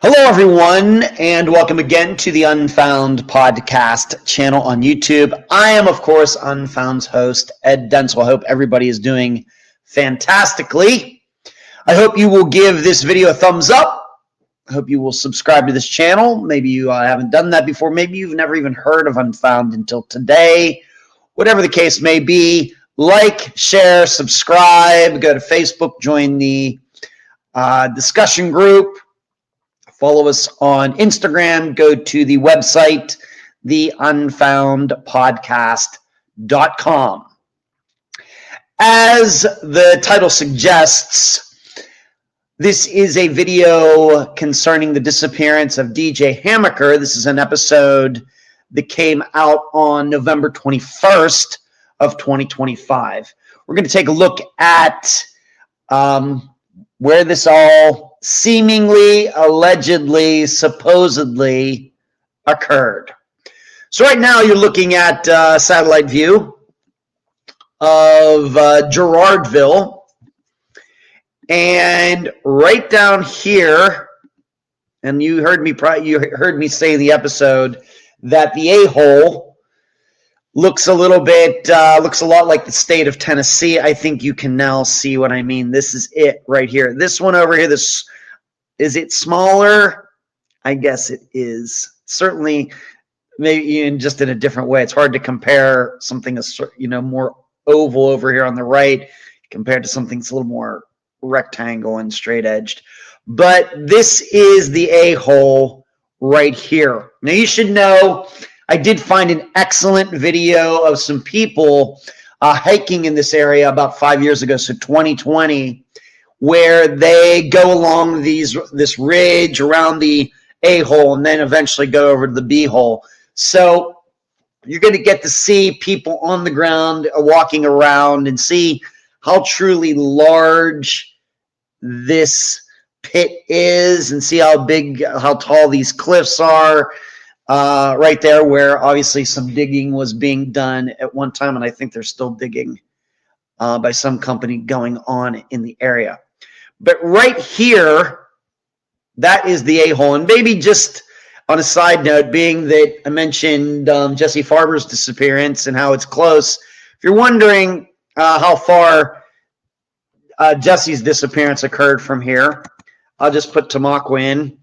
Hello, everyone, and welcome again to the Unfound Podcast Channel on YouTube. I am, of course, Unfound's host, Ed Densel. I hope everybody is doing fantastically. I hope you will give this video a thumbs up. I hope you will subscribe to this channel. Maybe you haven't done that before. Maybe you've never even heard of Unfound until today. Whatever the case may be, like, share, subscribe, go to Facebook, join the discussion group. Follow us on Instagram. Go to the website, theunfoundpodcast.com. As the title suggests, this is a video concerning the disappearance of DJ Hamaker. This is an episode that came out on November 21st of 2025. We're going to take a look at where this all seemingly, allegedly, supposedly occurred. So right now you're looking at a satellite view of Girardville, and right down here, and you heard me say in the episode that the a-hole looks a lot like the state of Tennessee. I think you can now see what I mean. This is it right here. This one over here, is it smaller? I guess it is. Certainly, maybe just in a different way. It's hard to compare something more oval over here on the right compared to something that's a little more rectangle and straight edged. But this is the a-hole right here. Now you should know, I did find an excellent video of some people hiking in this area about 5 years ago, so 2020, where they go along this ridge around the A-hole and then eventually go over to the B-hole. So you're going to get to see people on the ground walking around and see how truly large this pit is and see how tall these cliffs are. Right there where obviously some digging was being done at one time, and I think they're still digging by some company going on in the area. But right here, that is the a-hole. And maybe just on a side note, being that I mentioned Jesse Farber's disappearance and how it's close, if you're wondering how far Jesse's disappearance occurred from here, I'll just put Tamaqua in.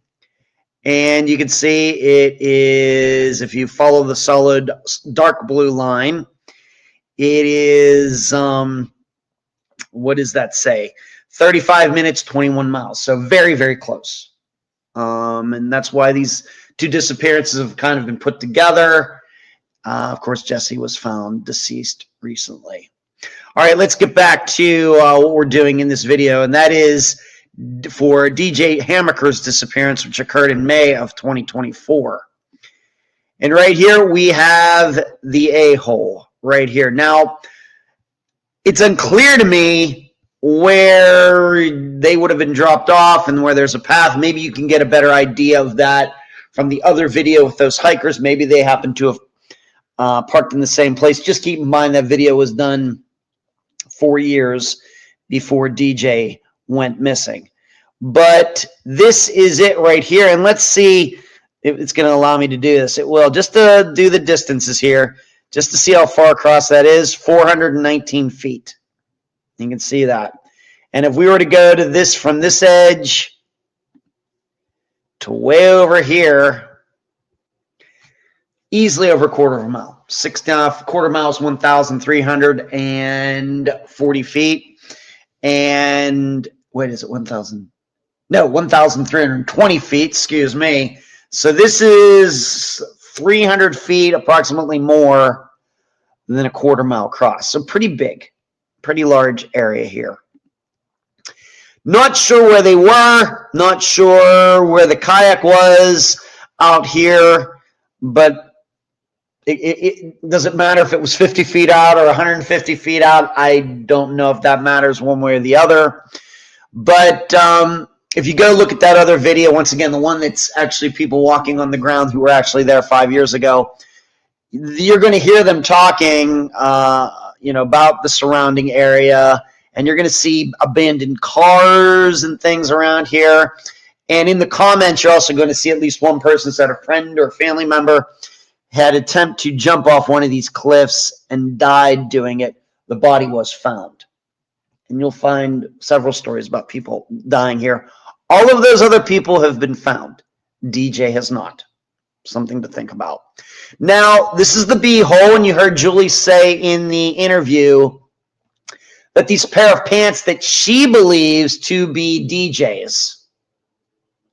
And you can see it is, if you follow the solid dark blue line, it is, what does that say? 35 minutes, 21 miles. So very, very close. And that's why these two disappearances have kind of been put together. Of course, Jesse was found deceased recently. All right, let's get back to what we're doing in this video, and that is for DJ Hamaker's disappearance, which occurred in May of 2024. And right here we have the a-hole right here. Now, it's unclear to me where they would have been dropped off and where there's a path. Maybe you can get a better idea of that from the other video with those hikers. Maybe they happen to have parked in the same place. Just keep in mind that video was done 4 years before DJ went missing. But this is it right here, and let's see if it's going to allow me to do this. It will, just to do the distances here, just to see how far across that is. 419 feet. You can see that. And if we were to go to this, from this edge to way over here, easily over a quarter of a mile. Quarter mile is 1,340 feet. And what is it, 1,320 feet, excuse me. So this is 300 feet, approximately more than a quarter mile across. So pretty big, pretty large area here. Not sure where they were, not sure where the kayak was out here, but it doesn't matter if it was 50 feet out or 150 feet out. I don't know if that matters one way or the other. But if you go look at that other video, once again, the one that's actually people walking on the ground who were actually there 5 years ago, you're going to hear them talking, about the surrounding area, and you're going to see abandoned cars and things around here. And in the comments, you're also going to see at least one person said a friend or a family member had attempt to jump off one of these cliffs and died doing it. The body was found. And you'll find several stories about people dying here. All of those other people have been found. DJ has not. Something to think about. Now, this is the B-hole, and you heard Julie say in the interview that these pair of pants that she believes to be DJ's.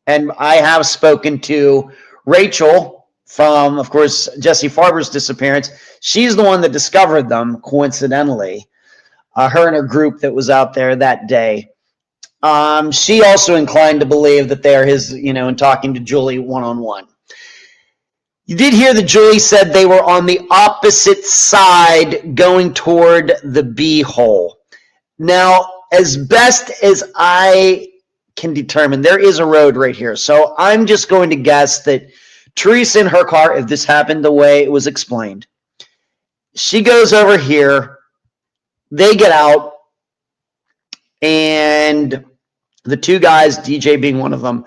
And I have spoken to Rachel from, of course, Jesse Farber's disappearance. She's the one that discovered them, coincidentally. Her and her group that was out there that day. She also inclined to believe that they are his, in talking to Julie one-on-one. You did hear that Julie said they were on the opposite side going toward the B-hole. Now, as best as I can determine, there is a road right here. So I'm just going to guess that Teresa in her car, if this happened the way it was explained, she goes over here, they get out, and the two guys, DJ being one of them,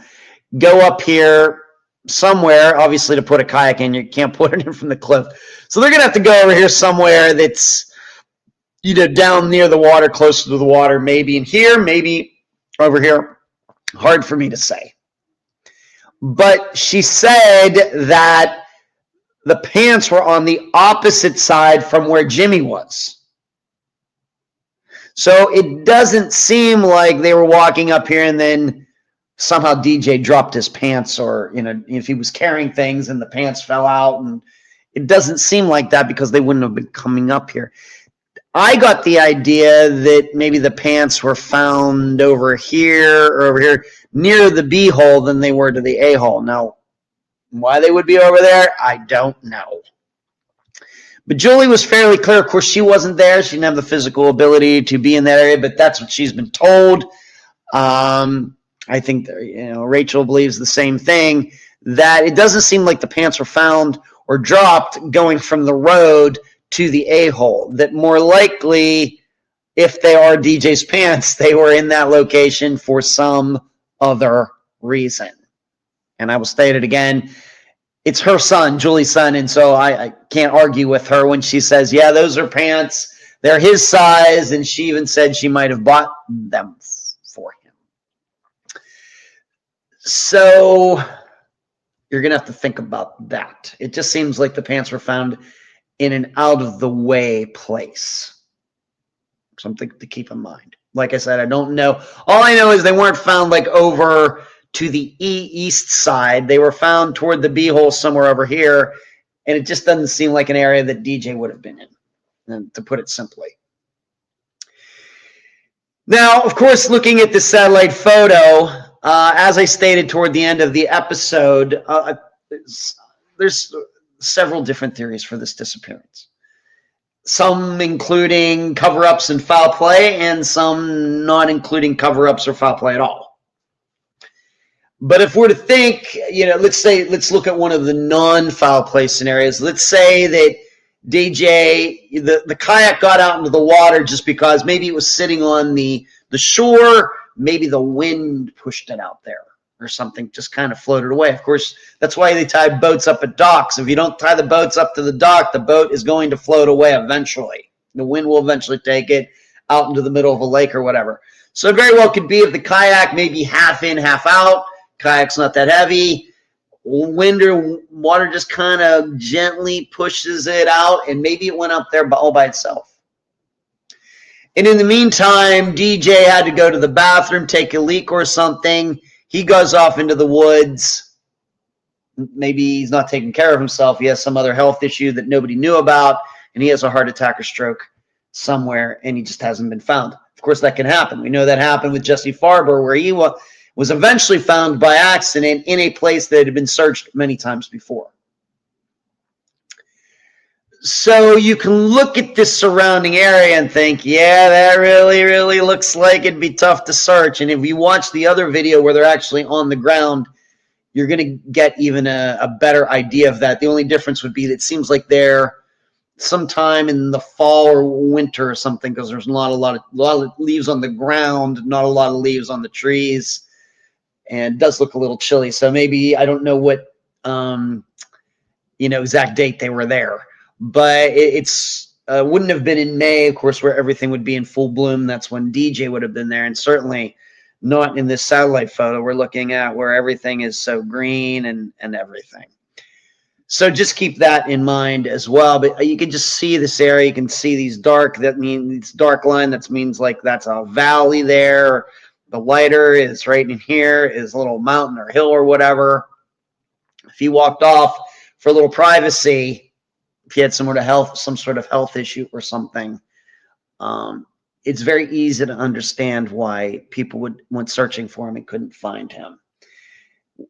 go up here somewhere, obviously to put a kayak in. You can't put it in from the cliff. So they're going to have to go over here somewhere that's, down near the water, closer to the water, maybe in here, maybe over here. Hard for me to say. But she said that the pants were on the opposite side from where Jimmy was. So it doesn't seem like they were walking up here and then somehow DJ dropped his pants, or, if he was carrying things and the pants fell out. And it doesn't seem like that because they wouldn't have been coming up here. I got the idea that maybe the pants were found over here or over here near the B hole than they were to the A hole. Now, why they would be over there, I don't know. But Julie was fairly clear. Of course, she wasn't there. She didn't have the physical ability to be in that area, but that's what she's been told. I think Rachel believes the same thing, that it doesn't seem like the pants were found or dropped going from the road to the A-hole, that more likely, if they are DJ's pants, they were in that location for some other reason. And I will state it again, it's her son, Julie's son, and so I can't argue with her when she says, yeah, those are pants, they're his size, and she even said she might have bought them for him. So you're going to have to think about that. It just seems like the pants were found in an out-of-the-way place. Something to keep in mind. Like I said, I don't know. All I know is they weren't found like over to the east side. They were found toward the B-hole somewhere over here, and it just doesn't seem like an area that DJ would have been in, and to put it simply. Now, of course, looking at the satellite photo, as I stated toward the end of the episode, there's several different theories for this disappearance. Some including cover-ups and foul play, and some not including cover-ups or foul play at all. But if we're to think, let's look at one of the non-foul play scenarios. Let's say that DJ, the kayak got out into the water just because maybe it was sitting on the shore, maybe the wind pushed it out there or something, just kind of floated away. Of course, that's why they tie boats up at docks. If you don't tie the boats up to the dock, the boat is going to float away eventually. The wind will eventually take it out into the middle of a lake or whatever. So it very well could be if the kayak may be half in, half out, kayak's not that heavy, wind or water just kind of gently pushes it out, and maybe it went up there all by itself. And in the meantime, DJ had to go to the bathroom, take a leak or something. He goes off into the woods. Maybe he's not taking care of himself. He has some other health issue that nobody knew about, and he has a heart attack or stroke somewhere, and he just hasn't been found. Of course, that can happen. We know that happened with Jesse Farber, where he was eventually found by accident in a place that had been searched many times before. So you can look at this surrounding area and think, yeah, that really, really looks like it'd be tough to search. And if you watch the other video where they're actually on the ground, you're going to get even a better idea of that. The only difference would be that it seems like they're sometime in the fall or winter or something, because there's not a lot of leaves on the ground, not a lot of leaves on the trees. and it does look a little chilly. So maybe, I don't know what, exact date they were there, but it's wouldn't have been in May, of course, where everything would be in full bloom. That's when DJ would have been there, and certainly not in this satellite photo we're looking at where everything is so green and everything. So just keep that in mind as well. But you can just see this area. You can see these dark, that means dark line. That means like that's a valley there. The lighter is right in here, is a little mountain or hill or whatever. If you walked off for a little privacy, if you had some sort of health issue or something, it's very easy to understand why people went searching for him and couldn't find him.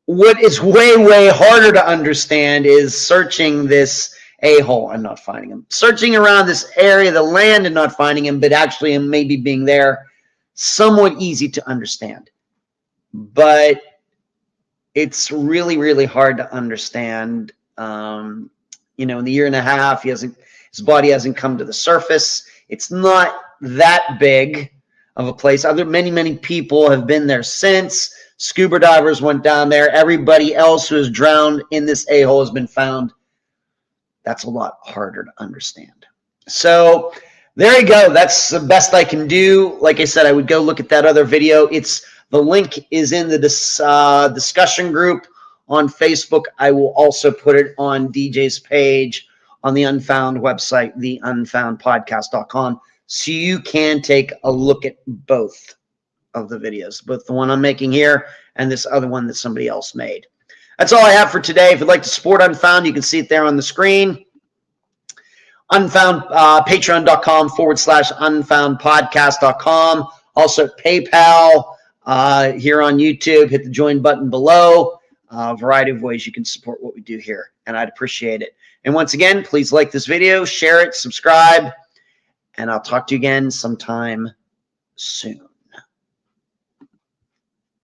What is way, way harder to understand is searching this a-hole and not finding him. Searching around this area, the land, and not finding him, but actually him maybe being there, somewhat easy to understand. But it's really, really hard to understand. In the year and a half, his body hasn't come to the surface. It's not that big of a place. Many, many people have been there since. Scuba divers went down there. Everybody else who has drowned in this a-hole has been found. That's a lot harder to understand. So there you go. That's the best I can do. Like I said, I would go look at that other video. The link is in the discussion group on Facebook. I will also put it on DJ's page on the Unfound website, the unfoundpodcast.com, so you can take a look at both of the videos, both the one I'm making here and this other one that somebody else made. That's all I have for today. If you'd like to support Unfound, you can see it there on the screen. Unfound, patreon.com/unfoundpodcast.com. Also PayPal, here on YouTube. Hit the join button below. A variety of ways you can support what we do here, and I'd appreciate it. And once again, please like this video, share it, subscribe, and I'll talk to you again sometime soon.